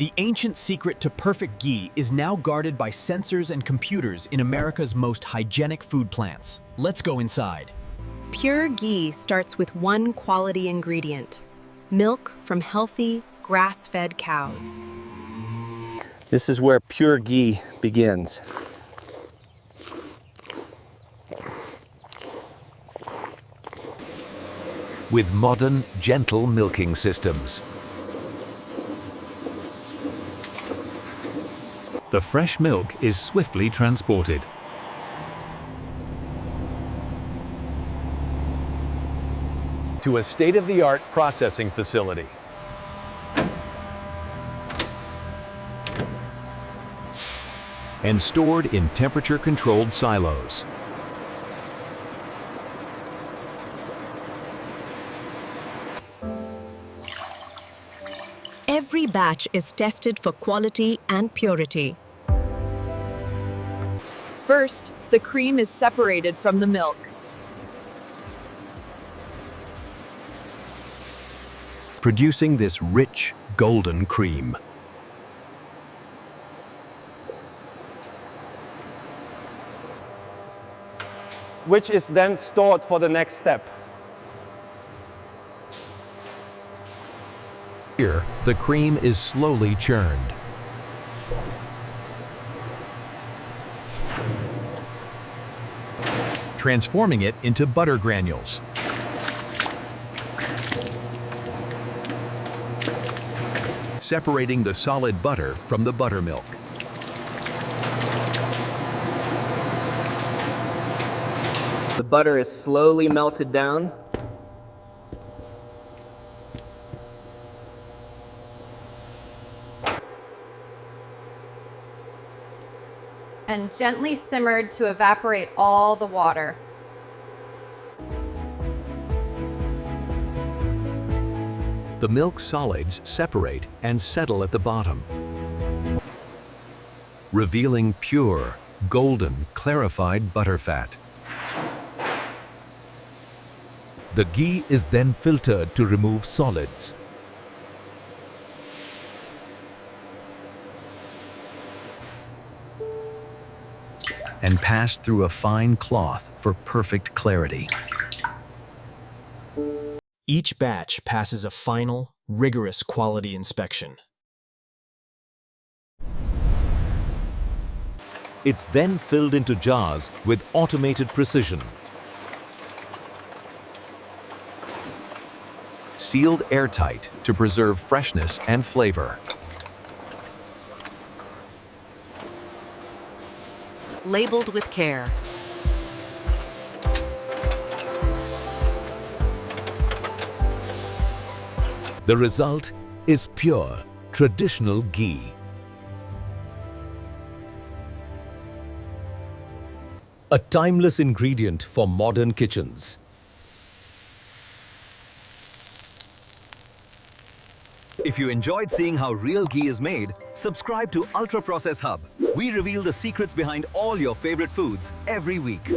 The ancient secret to perfect ghee is now guarded by sensors and computers in America's most hygienic food plants. Let's go inside. Pure ghee starts with one quality ingredient: milk from healthy, grass-fed cows. This is where pure ghee begins. With modern, gentle milking systems. The fresh milk is swiftly transported. To a state-of-the-art processing facility. And stored in temperature-controlled silos. Every batch is tested for quality and purity. First, the cream is separated from the milk. Producing this rich, golden cream. Which is then stored for the next step. Here, the cream is slowly churned. Transforming it into butter granules. Separating the solid butter from the buttermilk. The butter is slowly melted down. And gently simmered to evaporate all the water. The milk solids separate and settle at the bottom, revealing pure, golden, clarified butterfat. The ghee is then filtered to remove solids. And passed through a fine cloth for perfect clarity. Each batch passes a final, rigorous quality inspection. It's then filled into jars with automated precision. Sealed airtight to preserve freshness and flavor. Labeled with care. The result is pure, traditional ghee. A timeless ingredient for modern kitchens. If you enjoyed seeing how real ghee is made, subscribe to Ultra Process Hub. We reveal the secrets behind all your favorite foods every week.